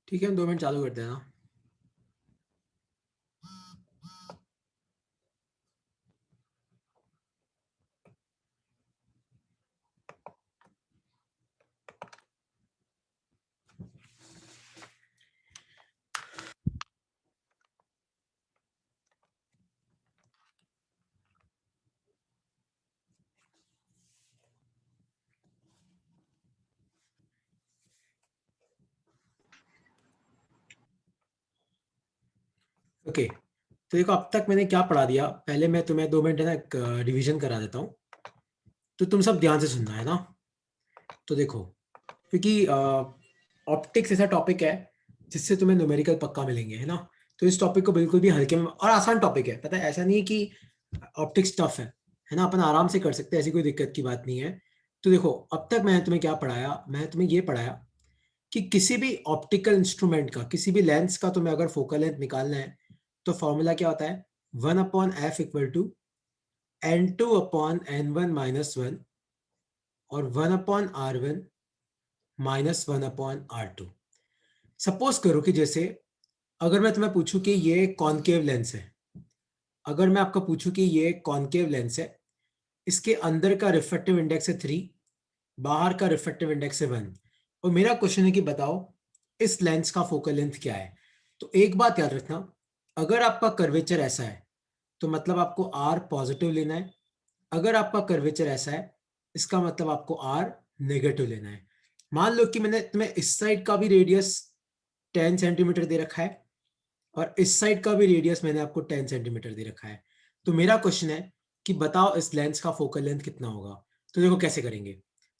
ठीक है, हम 2 मिनट चालू करते हैं ना। ओके, तो देखो अब तक मैंने क्या पढ़ा दिया। पहले मैं तुम्हें 2 मिनट है ना रिवीजन करा देता हूँ, तो तुम सब ध्यान से सुनना है ना। तो देखो, क्योंकि ऑप्टिक्स ऐसा टॉपिक है जिससे तुम्हें न्यूमेरिकल पक्का मिलेंगे, है ना। तो इस टॉपिक को बिल्कुल भी हल्के में, और आसान टॉपिक है, पता है, ऐसा नहीं है कि ऑप्टिक्स टफ है ना। अपन आराम से कर सकते हैं, ऐसी कोई दिक्कत की बात नहीं है। तो देखो अब तक मैंने तुम्हें क्या पढ़ाया, मैं तुम्हें ये पढ़ाया कि किसी भी ऑप्टिकल इंस्ट्रूमेंट का, किसी भी लेंस का तुम्हें अगर फोकल लेंथ निकालना है तो फॉर्मूला क्या होता है, 1/f इक्वल टू n2/n1 - 1 और 1/r1 - 1/r2। सपोज करो कि जैसे अगर मैं तुम्हें पूछूं कि ये कॉनकेव लेंस है, अगर मैं आपको पूछूं कि ये कॉनकेव लेंस है, इसके अंदर का रिफ्रैक्टिव इंडेक्स है 3, बाहर का रिफ्रैक्टिव इंडेक्स है 1, और मेरा क्वेश्चन है कि बताओ इस लेंस का फोकल लेंथ क्या है। तो एक बात याद रखना, अगर आपका कर्वेचर ऐसा है तो मतलब आपको आर पॉजिटिव लेना है, अगर आपका कर्वेचर ऐसा है इसका मतलब आपको आर नेगेटिव लेना है। मान लो कि मैंने तुम्हें इस साइड का भी रेडियस 10 सेंटीमीटर दे रखा है और इस साइड का भी रेडियस मैंने आपको 10 सेंटीमीटर दे रखा है। तो मेरा क्वेश्चन है कि बताओ इस लेंस का फोकल लेंथ कितना होगा। तो देखो कैसे करेंगे,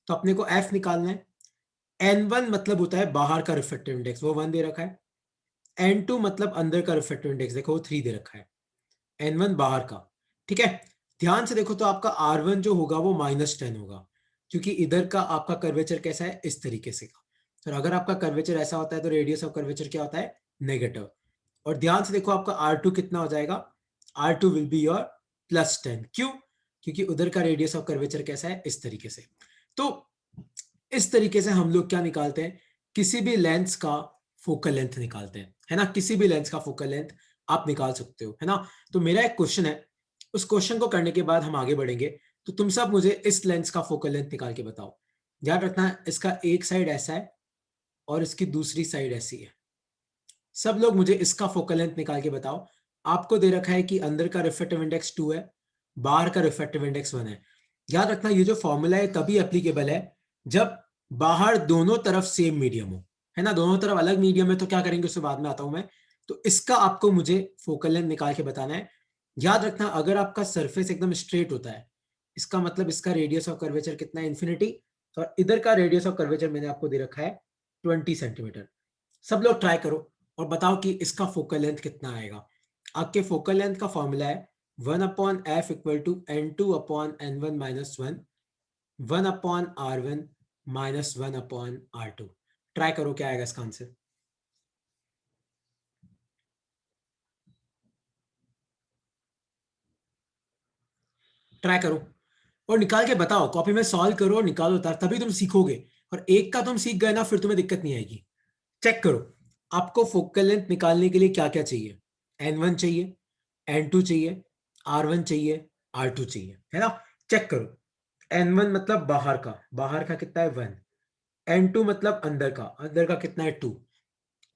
तो अपने को एफ निकालना है। n1 मतलब होता है बाहर का रिफ्रैक्टिव इंडेक्स, वो 1 दे रखा है। n2 मतलब अंदर का रिफ्रैक्टिव इंडेक्स, देखो वो 3 दे रखा है। n1 बाहर का, ठीक है। ध्यान से देखो तो आपका r1 जो होगा वो -10 होगा, क्योंकि इधर का आपका कर्वेचर कैसा है, इस तरीके से का। तो अगर आपका कर्वेचर ऐसा होता है तो रेडियस ऑफ कर्वेचर क्या होता है, नेगेटिव। और ध्यान से देखो आपका R2 कितना हो जाएगा, R2 विल बी योर +10। क्यों, क्योंकि उधर का रेडियस ऑफ कर्वेचर कैसा है, इस तरीके से। तो इस तरीके से हम लोग क्या निकालते हैं, किसी भी लेंस का फोकल लेंथ निकालते हैं, है ना। किसी भी लेंस का फोकल लेंथ आप निकाल सकते हो, है ना। तो मेरा एक क्वेश्चन है, उस क्वेश्चन को करने के बाद हम आगे बढ़ेंगे। तो तुम सब मुझे इस लेंस का फोकल लेंथ निकाल के बताओ। याद रखना है इसका एक साइड ऐसा है और इसकी दूसरी साइड ऐसी है। सब लोग मुझे इसका फोकल लेंथ निकाल के बताओ। आपको दे रखा है कि अंदर का रिफ्रैक्टिव इंडेक्स 2 है, बाहर का रिफ्रैक्टिव इंडेक्स 1 है। याद रखना ये जो फॉर्मूला है तभी एप्लीकेबल है जब बाहर दोनों तरफ सेम मीडियम हो, है ना। दोनों तरफ अलग मीडियम है तो क्या करेंगे उससे बाद में आता हूं मैं। तो इसका आपको मुझे फोकल लेंथ निकाल के बताना है। याद रखना अगर आपका सरफेस एकदम स्ट्रेट होता है, इसका मतलब इसका रेडियस ऑफ कर्वेचर कितना है, इन्फिनिटी। और इधर का रेडियस ऑफ कर्वेचर मैंने आपको दे रखा है 20 सेंटीमीटर। सब लोग ट्राई करो और बताओ कि इसका फोकल लेंथ कितना आएगा। आपके फोकल लेंथ का फॉर्मूला है 1/f equal to n2/n1 - 1 1/r1 - 1/r2। Try करो क्या आएगा इसका आंसर। ट्राई करो और निकाल के बताओ, कॉपी में सॉल्व करो और निकालो, तभी तुम सीखोगे। और एक का तुम सीख गए ना, फिर तुम्हें दिक्कत नहीं आएगी। चेक करो आपको फोकल लेंथ निकालने के लिए क्या क्या चाहिए। n1 चाहिए, n2 चाहिए, r1 चाहिए, r2 चाहिए, है ना। चेक करो, n1 मतलब बाहर का, बाहर का कितना है 1, n2 मतलब अंदर का, अंदर का कितना है 2,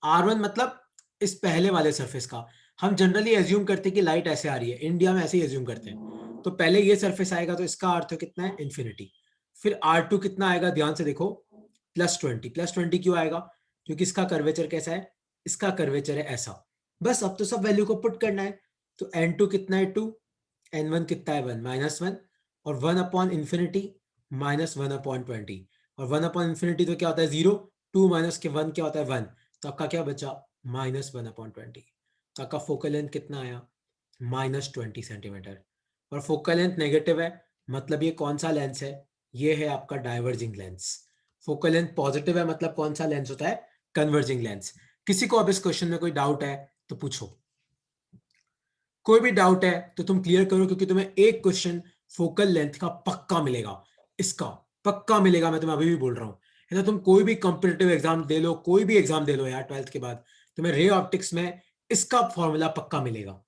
R1 मतलब इस पहले वाले सरफेस का। हम जनरली एज्यूम करते हैं कि लाइट ऐसे आ रही है, इंडिया में ऐसे ही एज्यूम करते हैं। तो पहले ये सरफेस आएगा तो इसका अर्थ कितना है, इन्फिनिटी। फिर R2 कितना आएगा, ध्यान से देखो, +20। +20 क्यों आएगा, क्योंकि इसका कर्वेचर कैसा है, इसका कर्वेचर है ऐसा। बस अब तो सब वैल्यू को पुट करना है। तो n2 कितना है 2, n1 कितना है 1 -1 और 1 अपॉन इंफिनिटी -1 अपॉन 20 और 1 अपॉन इंफिनिटी तो क्या होता है 0, 2 माइनस के 1 क्या होता है 1, तो आपका क्या बचा -1 अपॉन 20। तो आपका फोकल लेंथ कितना आया -20 सेंटीमीटर और फोकल लेंथ नेगेटिव है, मतलब ये कौन सा लेंस है, ये है आपका diverging lens. Focal length positive है मतलब कौन सा लेंस होता है, कन्वर्जिंग लेंस। किसी को अब इस क्वेश्चन में कोई डाउट है तो पूछो, कोई भी डाउट है तो तुम क्लियर करो, क्योंकि तुम्हें एक क्वेश्चन फोकल लेंथ का पक्का मिलेगा, इसका पक्का मिलेगा, मैं तुम्हें अभी भी बोल रहा हूं। है ना, तुम कोई भी कॉम्पिटिटिव एग्जाम दे लो, कोई भी एग्जाम दे लो यार 12th के बाद, तुम्हें रे ऑप्टिक्स में इसका फॉर्मूला पक्का मिलेगा।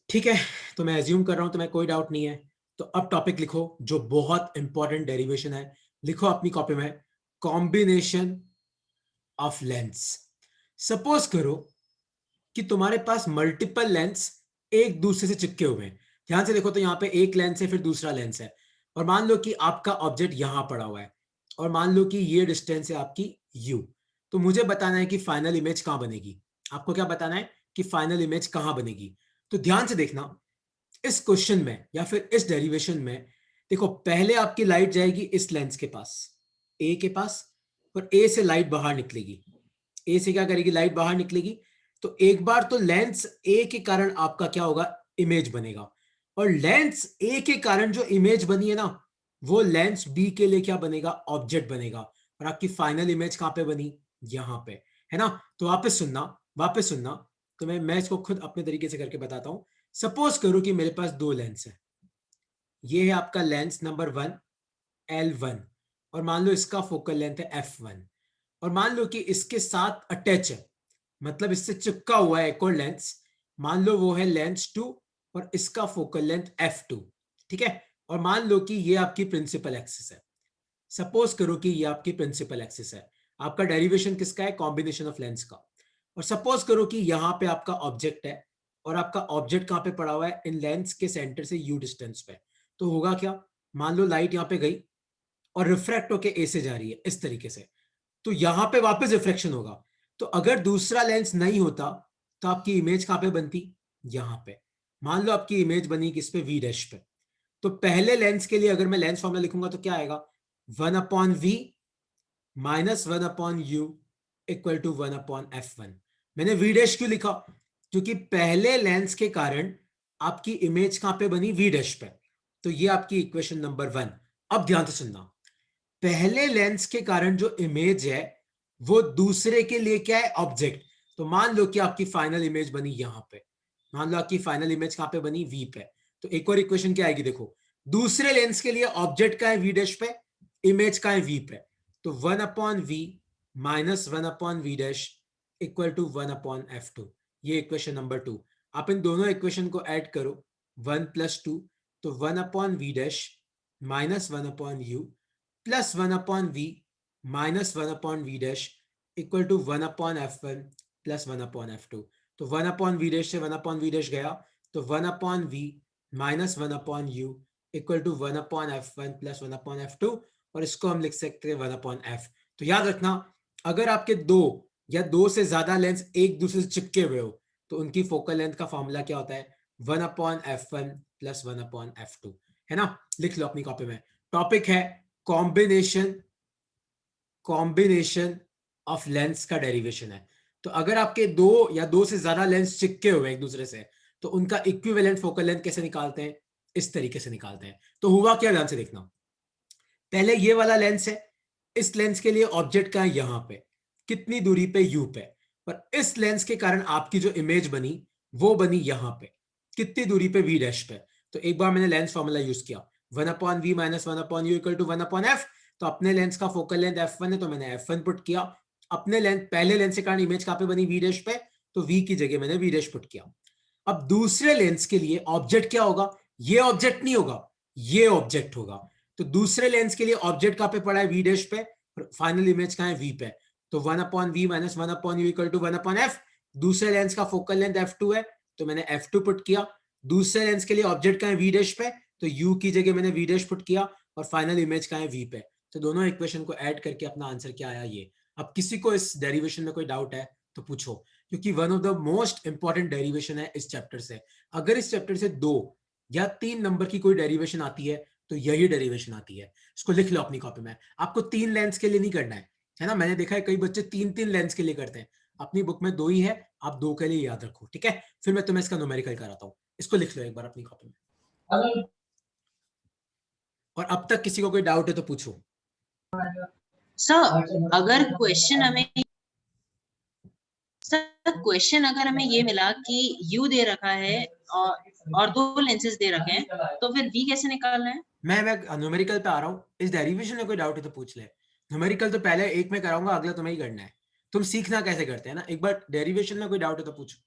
ठीक है, तो मैं एज्यूम कर रहा हूं तुम्हें कोई डाउट नहीं है, तो अब टॉपिक लिखो जो बहुत इंपॉर्टेंट डेरिवेशन है, लिखो अपनी कॉपी में, कॉम्बिनेशन ऑफ लेंस। सपोज करो कि तुम्हारे पास मल्टीपल लेंस एक दूसरे से चिपके हुए हैं। ध्यान से देखो तो यहां पे एक लेंस है फिर दूसरा लेंस है, और मान लो कि आपका ऑब्जेक्ट यहां पड़ा हुआ है और मान लो कि ये डिस्टेंस है आपकी u। तो मुझे बताना है कि फाइनल इमेज कहां बनेगी। आपको क्या बताना है कि फाइनल इमेज कहां बनेगी। तो ध्यान से देखना, इस क्वेश्चन में या फिर इस डेरिवेशन में देखो, पहले आपकी लाइट जाएगी इस लेंस के पास, ए के पास, और ए से लाइट बाहर निकलेगी। ए से क्या करेगी, लाइट बाहर निकलेगी। तो एक बार तो लेंस ए के कारण आपका क्या होगा, इमेज बनेगा, और लेंस ए के कारण जो इमेज बनी है ना, वो लेंस बी के लिए क्या बनेगा, ऑब्जेक्ट बनेगा। और आपकी फाइनल इमेज कहां पे बनी, यहां पे, है ना। तो वापस सुनना, वापस सुनना, तो मैं इसको खुद अपने तरीके से करके बताता हूं। सपोज करो कि मेरे पास दो लेंस है, ये है आपका लेंस नंबर 1 L1, और मान लो इसका फोकल लेंथ है f1, और मान लो कि इसके साथ अटैच है, मतलब इससे चिपका हुआ है एक और लेंस, मान लो वो है लेंस 2 और इसका फोकल लेंथ f2। ठीक है, और मान लो कि ये आपकी प्रिंसिपल एक्सिस है। सपोज करो कि ये आपकी प्रिंसिपल एक्सिस है, आपका डेरिवेशन किसका है, कॉम्बिनेशन ऑफ लेंस का। और सपोज करो कि यहां पे आपका ऑब्जेक्ट है, और आपका ऑब्जेक्ट कहां पे पड़ा हुआ है, इन लेंस के सेंटर से u डिस्टेंस पे। तो होगा क्या, मान लो लाइट यहां पे गई और रिफ्रैक्ट होके ए से जा रही है इस तरीके से, तो यहां पे वापस रिफ्लेक्शन होगा। तो अगर दूसरा लेंस नहीं होता तो आपकी इमेज कहां पे बनती, यहां पे। मान लो आपकी इमेज बनी किस पे, वी डैश पे। तो पहले लेंस के लिए अगर मैं लेंस फॉर्मूला लिखूंगा तो क्या आएगा, 1/v -1/u equal to 1/f1। मैंने वी डैश क्यों लिखा, क्योंकि पहले लेंस के कारण आपकी इमेज कहां पे बनी, वी डैश पे। तो ये आपकी इक्वेशन नंबर 1। अब ध्यान से सुनना, पहले लेंस के कारण जो इमेज है वो दूसरे के लिए क्या है, ऑब्जेक्ट। तो मान लो कि आपकी फाइनल इमेज बनी यहां पे, मान लो आपकी फाइनल इमेज कहां पे बनी, वी पे। तो एक और इक्वेशन क्या आएगी, देखो दूसरे लेंस के लिए ऑब्जेक्ट का है वी डैश पे, इमेज का है वी पे। तो 1/v -1/v dash equal to 1/f2। ये इक्वेशन नंबर 2। आप इन दोनों इक्वेशन को ऐड करो, 1 + 2, तो 1/v dash -1/u plus 1/v -1/v dash equal to 1/f1 plus 1/f2। तो 1/v डैश से 1/v डैश गया, तो 1/v -1/u equal to 1/f1 plus 1/f2, और इसको हम लिख सकते हैं 1/f। तो याद रखना, अगर आपके दो या दो से ज्यादा लेंस एक दूसरे से चिपके हुए हो तो उनकी फोकल लेंथ का फॉर्मूला क्या होता है, 1/f1 प्लस 1/f2। है ना, लिख लो अपनी कॉपी में। टॉपिक है कॉम्बिनेशन, कॉम्बिनेशन ऑफ लेंस का डेरिवेशन है। तो अगर आपके दो या दो से ज्यादा लेंस चिपके हुए एक दूसरे से, तो उनका इक्विवेलेंट फोकल लेंथ कैसे निकालते हैं, इस तरीके से निकालते हैं। तो हुआ क्या, ध्यान से देखना, पहले ये वाला लेंस है, इस लेंस के लिए ऑब्जेक्ट का है यहां पे, कितनी दूरी पे, यू पे। पर इस लेंस के कारण आपकी जो इमेज बनी वो बनी यहां पे, कितनी दूरी पे, वी डैश पे। तो एक बार मैंने लेंस फॉर्मूला यूज किया, 1/v -1/u equal to 1/f। तो अपने लेंस का फोकल लेंथ f1 है तो मैंने f1 पुट किया। अपने लेंथ, पहले लेंस के कारण इमेज कहां पे बनी, वी डैश पे, तो v की जगह मैंने वी डैश पुट किया। अब दूसरे लेंस के लिए ऑब्जेक्ट क्या होगा, ये ऑब्जेक्ट नहीं होगा, ये ऑब्जेक्ट होगा। तो दूसरे लेंस के लिए ऑब्जेक्ट कहां पे पड़ा है, वी डैश पे, फाइनल इमेज कहां है, वी पे। तो 1/v -1/u equal to 1/f। दूसरे लेंस का फोकल लेंथ f2 है तो मैंने f2 पुट किया। दूसरे लेंस के लिए ऑब्जेक्ट कहां है, वी डैश पे, तो u की जगह मैंने वी डैश पुट किया, और फाइनल इमेज कहां है, v पे। तो दोनों इक्वेशन को ऐड करके अपना आंसर क्या आया, ये। अब किसी को इस डेरिवेशन में कोई डाउट है तो पूछो। क्योंकि one of the most important derivation है इस चैप्टर से। अगर इस चैप्टर से 2 या 3 नंबर की कोई डेरिवेशन आती है तो यही डेरिवेशन आती है। इसको लिख लो अपनी कॉपी में। आपको 3 लेंस के लिए नहीं करना है ना। मैंने देखा है कई बच्चे 3-3 लेंस के लिए करते हैं। अपनी बुक में 2 ही है, आप 2 के लिए याद रखो, ठीक है। फिर मैं तुम्हें इसका न्यूमेरिकल कराता हूँ। इसको लिख लो एक बार अपनी कॉपी में। और अब तक किसी को कोई डाउट है तो पूछो। सर अगर क्वेश्चन अगर हमें ये मिला कि यू दे रखा है और 2 लेंसेज दे रखे हैं, तो फिर वी कैसे निकालना है? मैं न्यूमेरिकल पे आ रहा हूँ। इस डेरिवेशन में कोई डाउट है तो पूछ ले। न्यूमेरिकल तो पहले एक में कराऊंगा, अगला तुम्हें ही करना है। तुम सीखना कैसे करते हैं ना। एक बार डेरिवेशन में कोई डाउट है तो पूछो,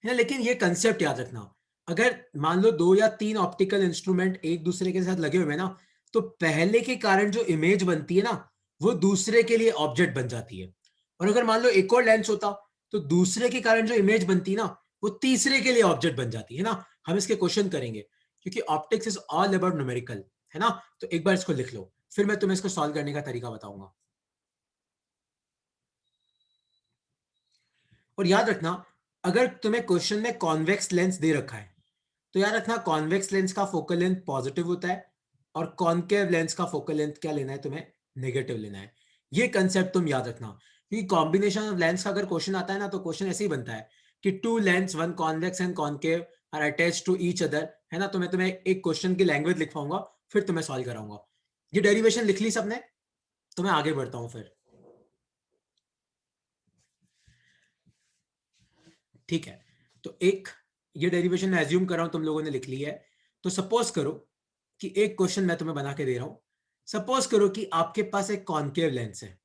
है ना। लेकिन ये कंसेप्ट याद रखना, अगर मान लो 2 या 3 ऑप्टिकल इंस्ट्रूमेंट एक दूसरे के साथ लगे हुए ना, तो पहले के कारण जो इमेज बनती है ना, वो दूसरे के लिए ऑब्जेक्ट बन जाती है। और अगर मान लो एक और लेंस होता, तो दूसरे के कारण जो इमेज बनती है ना, वो तीसरे के लिए ऑब्जेक्ट बन जाती है ना। हम इसके क्वेश्चन करेंगे, क्योंकि optics is all about numerical, है ना। तो एक बार इसको लिख लो, फिर मैं तुम्हें इसको सॉल्व करने का तरीका बताऊंगा। और याद रखना, अगर तुम्हें क्वेश्चन में कॉन्वेक्स लेंस दे रखा है, तो याद रखना कॉन्वेक्स लेंस का फोकल लेंथ पॉजिटिव होता है और कॉन्केव लेंस का फोकल लेंथ क्या लेना है तुम्हें, नेगेटिव लेना है। ये कंसेप्ट तुम याद रखना, क्योंकि कॉम्बिनेशन ऑफ लेंस का अगर क्वेश्चन आता है ना, तो क्वेश्चन ऐसे ही बनता है कि 2 lens, 1 convex and concave are attached to each other, है ना। तो मैं तुम्हें एक क्वेश्चन की लैंग्वेज लिखवाऊंगा, फिर तुम्हें सॉल्व कराऊंगा। ये डेरिवेशन लिख ली सबने, तो मैं आगे बढ़ता हूं फिर, ठीक है। तो एक ये डेरिवेशन मैं एज्यूम कर रहा हूं तुम लोगों ने लिख ली है। तो सपोज करो कि एक क्वेश्चन मैं तुम्हें बना के दे रहा हूं। सपोज करो कि आपके पास एक कॉन्केव लेंस है।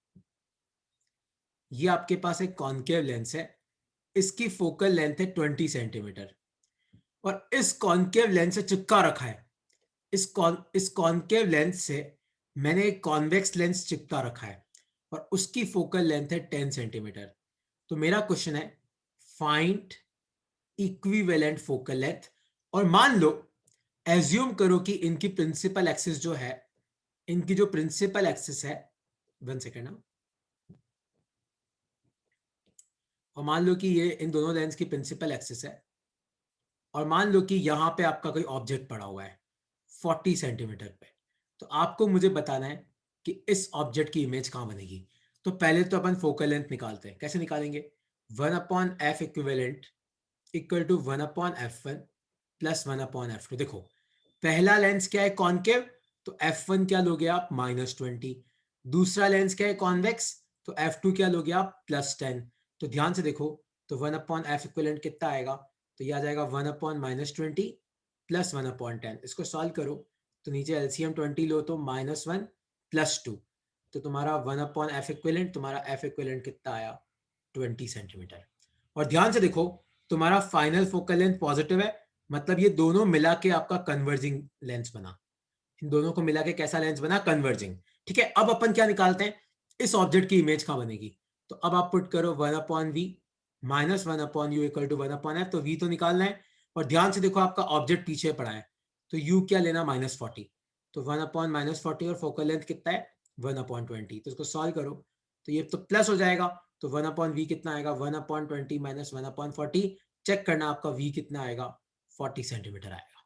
ये आपके पास एक कॉन्केव लेंस है, इसकी फोकल लेंथ है 20 सेंटीमीटर, और इस कॉन्केव लेंस से चिपका रखा है। इस कॉन्केव लेंस से मैंने एक कॉन्वेक्स लेंस चिपका रखा है, और उसकी फोकल लेंथ है 10 सेंटीमीटर। तो मेरा क्वेश्चन है, फाइंड इक्विवेलेंट फोकल लेंथ। और मान लो, एज्यूम करो कि इनकी प्रिंसिपल एक्सिस जो है, इनकी जो प्रिंसिपल एक्सिस है, 1 सेकेंड ना, और मान लो कि ये इन दोनों लेंस की प्रिंसिपल एक्सिस है, और मान लो कि यहां पे आपका कोई ऑब्जेक्ट पड़ा हुआ है 40 सेंटीमीटर पे। तो आपको मुझे बताना है कि इस ऑब्जेक्ट की इमेज कहां बनेगी। तो पहले तो अपन फोकल लेंथ निकालते हैं। कैसे निकालेंगे, 1/f equivalent equal to 1/f1 plus 1/f2। देखो, पहला लेंस क्या है, कॉन्केव, तो f1 क्या लोगे आप, -20। दूसरा लेंस क्या है, कॉन्वेक्स, तो f2 क्या लोगे आप, +10। तो ध्यान से देखो, तो 1/f इक्विवेलेंट कितना आएगा, तो ये आ जाएगा 1/-20 प्लस 1/10। इसको सॉल्व करो, तो नीचे एलसीएम 20 लो तो -1 +2, तो तुम्हारा 1/f इक्विवेलेंट, तुम्हारा f इक्विवेलेंट कितना आया, 20 सेंटीमीटर। और ध्यान से देखो, तुम्हारा फाइनल फोकल लेंथ पॉजिटिव है, मतलब ये दोनों मिला के आपका कन्वर्जिंग लेंस बना। इन दोनों को मिला के कैसा लेंस बना, कन्वर्जिंग। ठीक है, अब अपन क्या निकालते हैं, इस ऑब्जेक्ट की इमेज कहां बनेगी। तो अब आप पुट करो 1/v minus 1/u equal to 1/f। तो v तो निकालना है, और ध्यान से देखो आपका ऑब्जेक्ट पीछे पड़ा है, तो u क्या लेना, -40। तो 1/-40, और फोकल लेंथ कितना है, 1/20। तो इसको सॉल्व करो, तो ये तो प्लस हो जाएगा, तो 1/v कितना आएगा, 1/20 माइनस 1/40। चेक करना आपका v कितना आएगा, 40 सेंटीमीटर आएगा।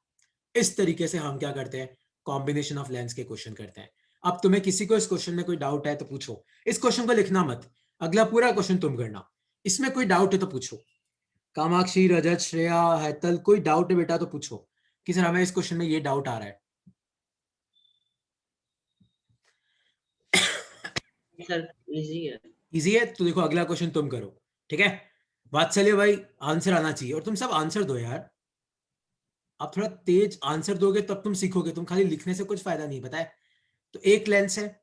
इस तरीके से हम क्या करते हैं, कॉम्बिनेशन ऑफ लेंस के क्वेश्चन करते हैं। अब तुम्हें किसी को इस क्वेश्चन में कोई डाउट है तो पूछो। इस क्वेश्चन को लिखना मत, अगला पूरा क्वेश्चन तुम करना। इसमें कोई डाउट है तो पूछो। कामाक्षी, रजत, श्रेया, हैतल, कोई डाउट है बेटा तो पूछो कि सर हमें इस क्वेश्चन में ये डाउट आ रहा है। सर इजी है। इजी है, तो देखो अगला क्वेश्चन तुम करो, ठीक है। वात्सल्य भाई, आंसर आना चाहिए, और तुम सब आंसर दो यार। आप थोड़ा तेज आंसर दोगे तब तुम सीखोगे, तुम खाली लिखने से कुछ फायदा नहीं, पता है। तो एक लेंस है,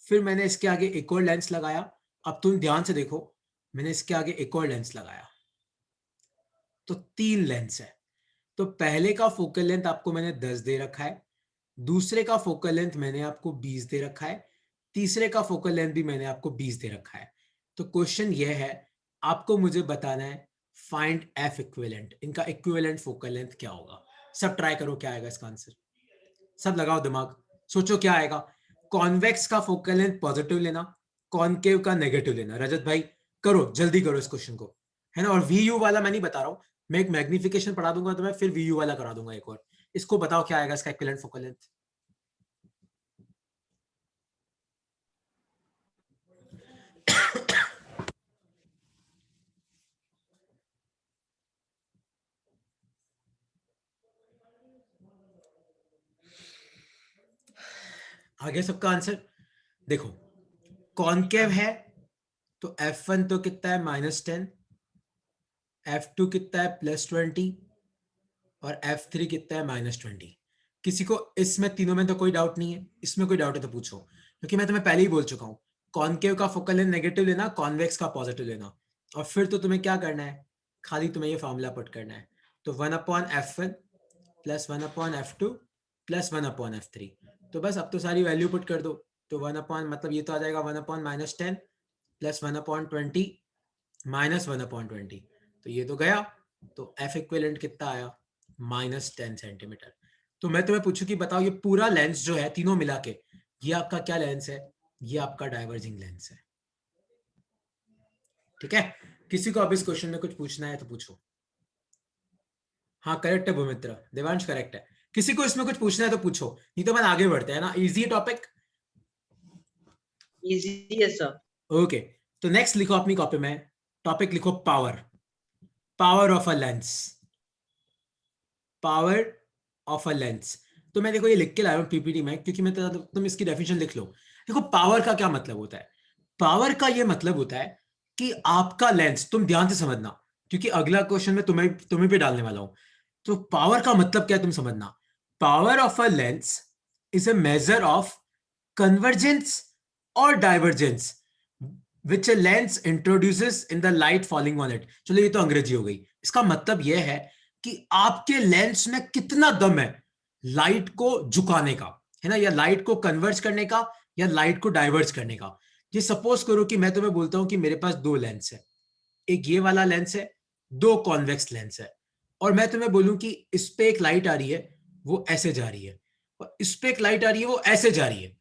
फिर मैंने इसके आगे एक और लेंस लगाया। अब तुम ध्यान से देखो, मैंने इसके आगे एक और लेंस लगाया, तो 3 लेंस है। तो पहले का फोकल लेंथ आपको मैंने 10 दे रखा है, दूसरे का फोकल लेंथ मैंने आपको 20 दे रखा है, तीसरे का फोकल लेंथ भी मैंने आपको 20 दे रखा है। तो क्वेश्चन ये है, आपको मुझे बताना है फाइंड एफ इक्विवेलेंट, इनका इक्विवेलेंट फोकल लेंथ क्या होगा। सब ट्राई करो, क्या आएगा इसका आंसर, सब लगाओ दिमाग, सोचो क्या आएगा। कॉन्वेक्स का फोकल लेंथ पॉजिटिव लेना, कॉन्केव का नेगेटिव लेना। रजत भाई, करो, जल्दी करो इस क्वेश्चन को, है ना। और वी यू वाला मैं नहीं बता रहा हूं, मैं एक मैग्निफिकेशन पढ़ा दूंगा तुम्हें, फिर वी यू वाला करा दूंगा एक और। इसको बताओ क्या आएगा इसका इक्विवेलेंट फोकल लेंथ। आगे सबका आंसर देखो, कॉनकेव है तो F1 तो कितना है -10, F2 कितना है +20 और F3 कितना है -20। किसी को इसमें तीनों में तो कोई डाउट नहीं है, इसमें कोई डाउट है तो पूछो, क्योंकि मैं तुम्हें पहले ही बोल चुका हूं, कॉनकेव का फोकल लेंथ नेगेटिव लेना, कॉन्वेक्स का पॉजिटिव लेना, और फिर तो तुम्हें क्या करना है, खाली तुम्हें ये फॉर्मूला पुट करना है। तो 1/F1 + 1/F2 + 1/F3। तो बस अब तो सारी वैल्यू पुट कर दो। तो 1 मतलब ये तो आ जाएगा 1/-10 + 1/20 -1/20। तो ये तो गया, तो F इक्विवेलेंट कितना आया, -10 सेंटीमीटर। तो मैं तुम्हें पूछूं कि बताओ ये पूरा लेंस जो है तीनों मिला के, ये आपका क्या लेंस है, ये आपका डाइवर्जिंग लेंस है। ठीक है, किसी को अब इस क्वेश्चन में कुछ पूछना है तो पूछो। हाँ करेक्ट है भूमित्र, देवांश करेक्ट है। किसी को इसमें कुछ पूछना है तो पूछो, नहीं तो मैं आगे बढ़ते हैं ना, इजी टॉपिक। इजी है सर। ओके, तो नेक्स्ट लिखो अपनी कॉपी में, टॉपिक लिखो power, power of a lens, power of a lens. तो मैं देखो ये लिख के लाया हूं पीपीटी में, क्योंकि मैं तुम इसकी डेफिनेशन लिख लो। देखो पावर का क्या मतलब होता है, पावर का ये मतलब होता है कि आपका लेंस, तुम ध्यान से समझना, क्योंकि अगला क्वेश्चन में तुम्हें पे डालने वाला हूं। तो पावर का मतलब क्या है तुम समझना, power of a lens is a measure of convergence और divergence which a lens introduces in the light falling on it. चलो ये तो अंग्रेजी हो गई, इसका मतलब यह है कि आपके लेंस में कितना दम है लाइट को झुकाने का, है ना, या लाइट को कन्वर्ज करने का, या लाइट को डाइवर्ज करने का। ये सपोज करो कि मैं तुम्हें बोलता हूं कि मेरे पास दो लेंस है, एक ये वाला लेंस है, दो कॉन्वेक्स लेंस है, और मैं तुम्हें बोलूं कि इस पे एक लाइट आ रही है, वो ऐसे जा रही है, और इस पे एक लाइट आ रही है, वो ऐसे जा रही है।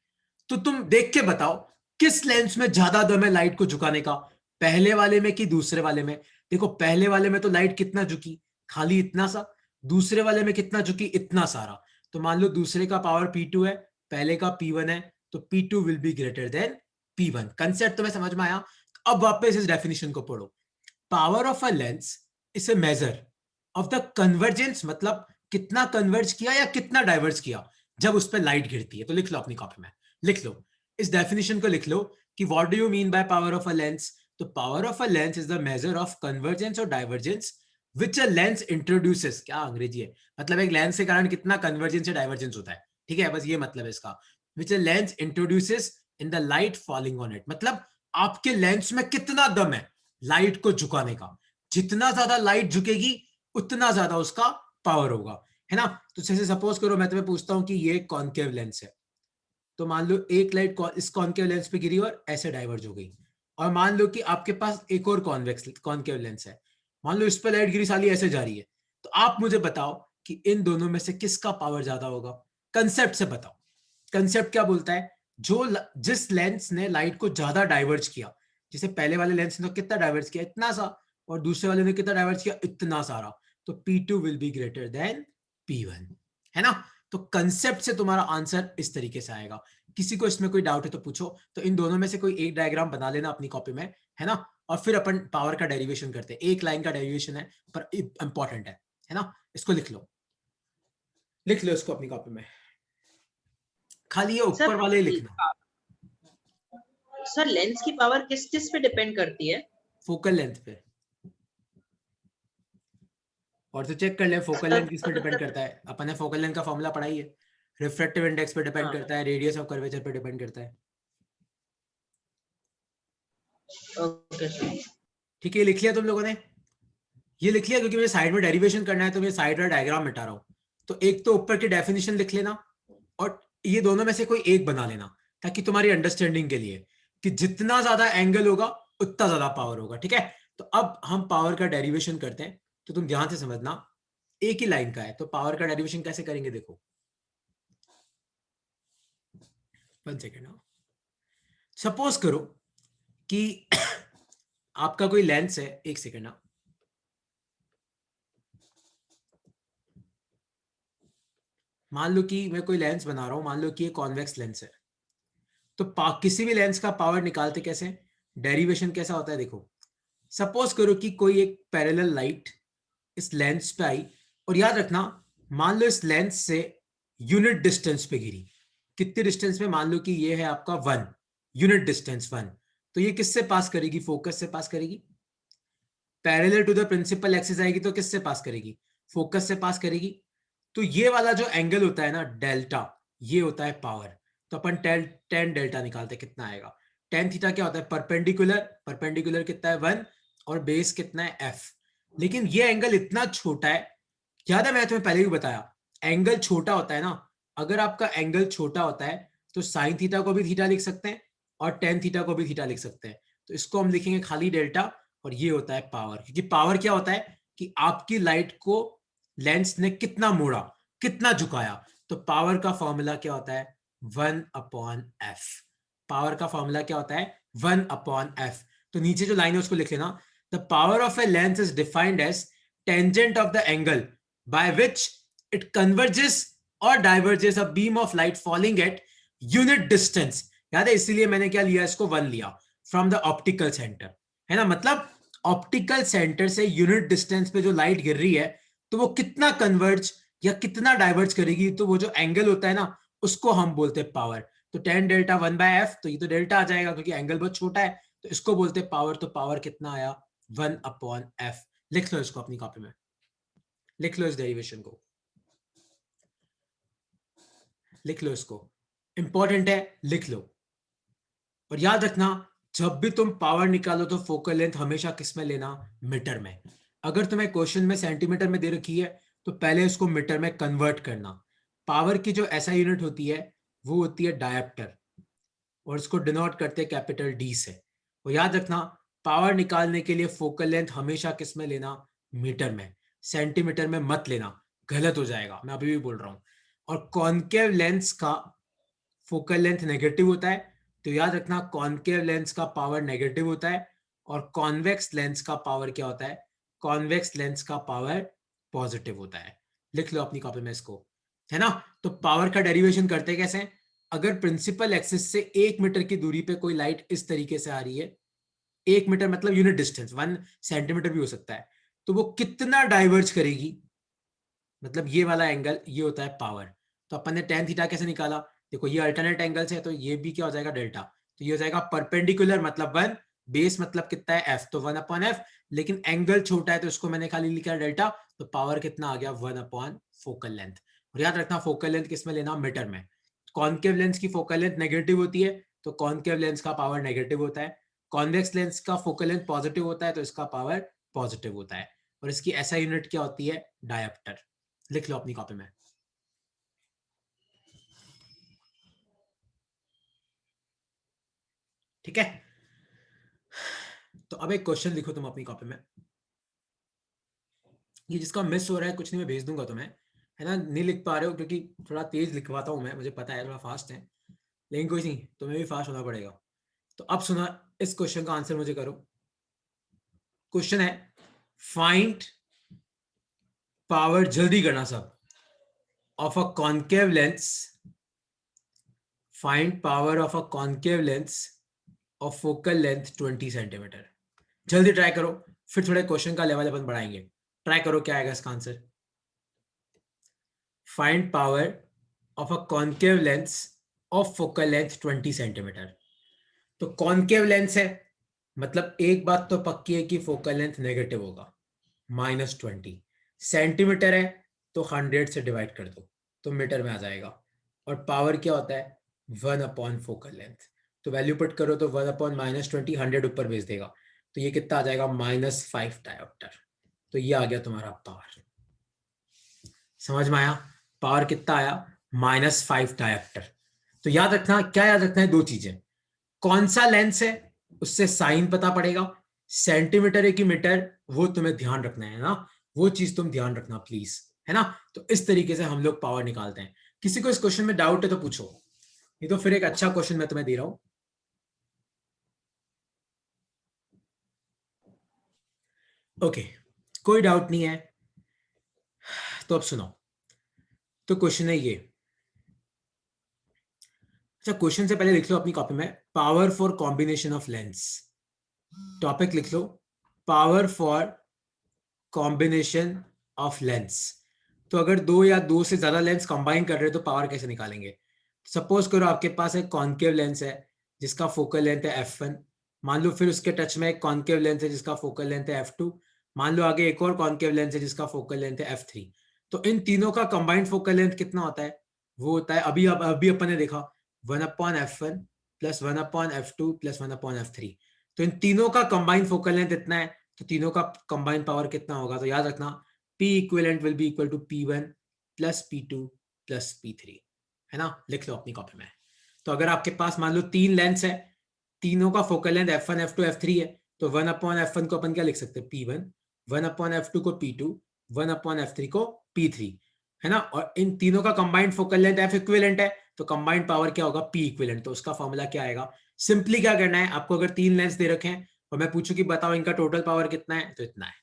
तो तुम देख के बताओ किस लेंस में ज्यादा दम है लाइट को झुकाने का, पहले वाले में कि दूसरे वाले में। देखो पहले वाले में तो लाइट कितना झुकी, खाली इतना सा, दूसरे वाले में कितना झुकी, इतना सारा। तो मान लो दूसरे का पावर P2 है, पहले का P1 है, तो P2 will be greater than P1। Concept तुम्हें समझ में आया। अब वापस इस डेफिनेशन को पढ़ो, power of a lens is a measure of the convergence, मतलब कितना कन्वर्ज किया या कितना डाइवर्ज किया जब उस पर लाइट गिरती है। तो लिख लो अपनी कॉपी में, लिख लो इस डेफिनेशन को, लिख लो कि what do you mean by power of a lens. तो power of a lens is the measure of convergence और divergence which a lens introduces, क्या अंग्रेजी है, मतलब एक लेंस के कारण कितना कन्वर्जेंस या डाइवर्जेंस होता है। ठीक है, बस ये मतलब है इसका, which a lens introduces in the light falling on it, मतलब आपके लेंस में कितना दम है लाइट को झुकाने का, जितना ज्यादा लाइट झुकेगी उतना ज्यादा उसका पावर होगा, है ना। तो जैसे सपोज करो मैं तुम्हें पूछता हूं कि ये कॉनकेव लेंस है, तो मान लो एक लाइट इस कॉनकेव लेंस पे गिरी और ऐसे डाइवर्ज हो गई, और मान लो कि आपके पास एक और कॉन्वेक्स कॉनकेव लेंस है, मान लो इस पे लाइट गिरी साली ऐसे जा रही है। तो आप मुझे बताओ कि इन दोनों में से किसका पावर ज्यादा होगा, कंसेप्ट से बताओ। कंसेप्ट क्या बोलता है, जिस लेंस ने लाइट को ज्यादा डाइवर्ज किया, जैसे पहले वाले लेंस ने तो कितना डाइवर्ज किया, इतना सा, और दूसरे वाले ने कितना डाइवर्ज किया, इतना सारा, तो P2 will be greater than P1, है ना। तो कंसेप्ट से तुम्हारा आंसर इस तरीके से आएगा। किसी को इसमें कोई डाउट है तो पूछो। तो इन दोनों में से कोई एक डायग्राम बना लेना अपनी कॉपी में, है ना, और फिर अपन पावर का डेरिवेशन करते हैं। एक लाइन का डेरिवेशन है पर इंपॉर्टेंट है ना। इसको लिख लो, लिख लो इसको अपनी कॉपी में, खाली ये ऊपर सर वाले ही लिखना। सर लेंस की पावर किस किस पे डिपेंड करती है? फोकल लेंथ पे, और तो चेक कर ले फोकल सर लेंथ किस पे डिपेंड मतलब करता है, अपन ने फोकल लेंथ का फॉर्मूला पढ़ा ही है, रिफ्रैक्टिव इंडेक्स पे डिपेंड हाँ, करता है, रेडियस ऑफ कर्वेचर पे डिपेंड करता है। Okay sir. ठीक है, लिख लिया तुम लोगों ने, ये लिख लिया, क्योंकि मुझे साइड में डेरिवेशन करना है तो मैं साइड में डायग्राम मिटा रहा हूं। तो एक तो ऊपर की डेफिनेशन लिख लेना, और ये दोनों में से कोई एक बना लेना, ताकि तुम्हारी अंडरस्टैंडिंग के लिए कि जितना ज्यादा एंगल होगा उतना ज्यादा पावर होगा। ठीक है, तो अब हम पावर का डेरिवेशन करते हैं, तो तुम ध्यान से समझना, एक ही लाइन का है, तो पावर का डेरिवेशन कैसे करेंगे देखो, 1 सेकेंड। सपोज करो कि आपका कोई लेंस है, एक सेकेंड ना, मान लो कि मैं कोई लेंस बना रहा हूं, मान लो कि ये कॉन्वेक्स लेंस है, तो किसी भी लेंस का पावर निकालते कैसे, डेरिवेशन कैसा होता है देखो। सपोज करो कि कोई एक पैरेलल लाइट इस लेंस पे आई, और याद रखना मान लो इस लेंस से यूनिट डिस्टेंस पे गिरी, कितने डिस्टेंस पे, मान लो कि ये है आपका 1 यूनिट डिस्टेंस 1, तो ये किससे पास करेगी, फोकस से पास करेगी। Parallel to the principal axis आएगी तो किससे पास करेगी, फोकस से पास करेगी। तो ये वाला जो एंगल होता है ना डेल्टा, ये होता है पावर। तो अपन टेन डेल्टा निकालते कितना आएगा, टेन थीटा क्या होता है, परपेंडिकुलर, परपेंडिकुलर कितना है 1, और बेस कितना है f। लेकिन ये एंगल इतना छोटा है, याद है मैंने तुम्हें पहले भी बताया, एंगल छोटा होता है ना, अगर आपका एंगल छोटा होता है तो साइन थीटा को भी थीटा लिख सकते हैं और टेन थीटा को भी थीटा लिख सकते हैं। तो इसको हम लिखेंगे खाली डेल्टा, और ये होता है पावर, क्योंकि पावर क्या होता है कि आपकी लाइट को लेंस ने कितना मोड़ा, कितना झुकाया। तो पावर का फॉर्मूला क्या होता है, 1/f। पावर का फॉर्मूला क्या होता है, 1/f। तो नीचे जो लाइन है उसको लिख लेना, the power of a lens is defined as tangent of the angle by which it converges or diverges a beam of light falling at unit distance. याद है, इसीलिए मैंने क्या लिया, इसको 1 लिया, फ्रॉम द ऑप्टिकल सेंटर, है ना। मतलब ऑप्टिकल सेंटर से यूनिट डिस्टेंस पे जो लाइट गिर रही है, तो वो कितना कन्वर्ज या कितना डाइवर्ज करेगी, तो वो जो एंगल होता है ना, उसको हम बोलते हैं पावर। तो टेन डेल्टा 1/f, तो ये तो डेल्टा आ जाएगा क्योंकि एंगल बहुत छोटा है, तो इसको बोलते हैं पावर। तो पावर कितना आया, 1/f। लिख लो इसको अपनी कॉपी में, लिख लो इस डेरिवेशन को, लिख लो इसको, इंपॉर्टेंट है, लिख लो। और याद रखना, जब भी तुम पावर निकालो तो फोकल लेंथ हमेशा किस में लेना, मीटर में। अगर तुम्हें क्वेश्चन में सेंटीमीटर में दे रखी है तो पहले इसको मीटर में कन्वर्ट करना। पावर की जो ऐसा यूनिट होती है वो होती है डायप्टर, और इसको डिनोट करते हैं कैपिटल डी से। और याद रखना, पावर निकालने के लिए फोकल लेंथ हमेशा किस में लेना, मीटर में, सेंटीमीटर में मत लेना, गलत हो जाएगा, मैं अभी भी बोल रहा हूं। और कॉनकेव लेंस का फोकल लेंथ नेगेटिव होता है, तो याद रखना कॉनकेव लेंस का पावर नेगेटिव होता है, और कॉन्वेक्स लेंस का पावर क्या होता है, कॉन्वेक्स लेंस का पावर पॉजिटिव होता है। लिख लो अपनी कॉपी में इसको, है ना। तो पावर का डेरिवेशन करते कैसे, अगर प्रिंसिपल एक्सिस से 1 मीटर की दूरी पे कोई लाइट इस तरीके से आ रही है, 1 मीटर मतलब यूनिट डिस्टेंस 1 सेंटीमीटर भी हो सकता है, तो वो कितना डाइवर्ज करेगी, मतलब ये वाला एंगल, ये होता है पावर। तो अपन ने टेन थीटा कैसे निकाला, देखो ये अल्टरनेट एंगल्स है, तो ये भी क्या हो जाएगा, डेल्टा। तो ये हो जाएगा परपेंडिकुलर मतलब 1, बेस मतलब कितना है f, तो 1/f। लेकिन एंगल छोटा है तो इसको मैंने खाली लिखा है डेल्टा, तो पावर कितना आ गया, 1/फोकल लेंथ। और याद रखना फोकल लेंथ किसमें लेना, मीटर में। कॉनकेव लेंस की फोकल लेंथ नेगेटिव होती है, तो कॉनकेव लेंस का पावर नेगेटिव होता है। कॉन्वेक्स लेंस का फोकल लेंथ पॉजिटिव होता है, तो इसका पावर पॉजिटिव होता है। और इसकी ऐसा यूनिट क्या होती है, डायप्टर। लिख लो अपनी कॉपी में। ठीक है, तो अब एक क्वेश्चन लिखो तुम अपनी कॉपी में, ये जिसका मिस हो रहा है कुछ नहीं, मैं भेज दूंगा तुम्हें, है ना। नहीं लिख पा रहे हो क्योंकि थोड़ा तेज लिखवाता हूं मैं, मुझे पता है थोड़ा फास्ट है, लेकिन कोई नहीं, तुम्हें भी फास्ट होना पड़ेगा। तो अब सुना, इस क्वेश्चन का आंसर मुझे करो। क्वेश्चन है, फाइंड पावर, जल्दी करना सब, of a concave lens, find power of a concave lens of focal length 20 centimetre. जल्दी ट्राई करो, फिर थोड़े क्वेश्चन का लेवल अपन बढ़ाएंगे। ट्राई करो, क्या आएगा इसका answer. Find power of a concave lens of focal length 20 centimetre. तो कॉनकेव लेंस है, मतलब एक बात तो पक्की है कि फोकल लेंथ नेगेटिव होगा, -20। सेंटीमीटर है तो 100 से डिवाइड कर दो तो मीटर में आ जाएगा। और पावर क्या होता है, 1/फोकल लेंथ। तो वैल्यू पुट करो तो 1/-20, 100 ऊपर भेज देगा, तो ये कितना आ जाएगा, -5 डायोप्टर। तो ये आ गया तुम्हारा पावर। समझ में आया, पावर कितना आया, -5 डायोप्टर। तो याद रखना, क्या याद रखना है, दो चीजें, कौन सा लेंस है उससे साइन पता पड़ेगा, सेंटीमीटर है कि मीटर, वो तुम्हें ध्यान रखना है ना, वो चीज तुम ध्यान रखना प्लीज, है ना। तो इस तरीके से हम लोग पावर निकालते हैं। किसी को इस क्वेश्चन में डाउट है तो पूछो, ये तो फिर एक अच्छा क्वेश्चन मैं तुम्हें दे रहा हूं। ओके, कोई डाउट नहीं है। तो अब सुनो, तो क्वेश्चन है ये। अच्छा, क्वेश्चन से पहले लिख लो अपनी कॉपी में, power for combination of lens. Topic लिख लो, power for combination of lens. तो अगर दो या दो से ज्यादा लेंस कंबाइन कर रहे हो तो पावर कैसे निकालेंगे? सपोज करो आपके पास एक कॉन्केव लेंस है जिसका फोकल लेंथ है f1। मान लो फिर उसके टच में एक कॉन्केव लेंस है जिसका फोकल लेंथ है f2। मान लो आगे एक और कॉन्केव लेंस है जिसका फोकल लेंथ है f3। तो इन तीनों का कंबाइंड फोकल लेंथ कितना होता है? वो होता है, अभी अपन ने देखा, 1/f1 plus 1/f2 plus 1/f3। तो इन तीनों का कंबाइंड फोकल लेंथ इतना है, तो तीनों का कंबाइंड पावर कितना होगा? तो याद रखना, P equivalent will be equal to P1 plus P2 plus P3, है ना? लिख लो अपनी कॉपी में। तो अगर आपके पास मान लो तीन लेंस है, तीनों का focal length f1 f2 f3 है, तो 1/f1 को अपन क्या लिख सकते हैं? P1, 1/f2 को P2, 1/f3 को P3, है ना? और इन तीनों का combined focal length f equivalent है, तो कंबाइंड पावर क्या होगा? P equivalent. तो उसका फॉर्मूला क्या आएगा? सिंपली क्या करना है आपको, अगर तीन लेंस दे रखे हैं और मैं पूछूं कि बताओ इनका टोटल पावर कितना है, तो इतना है।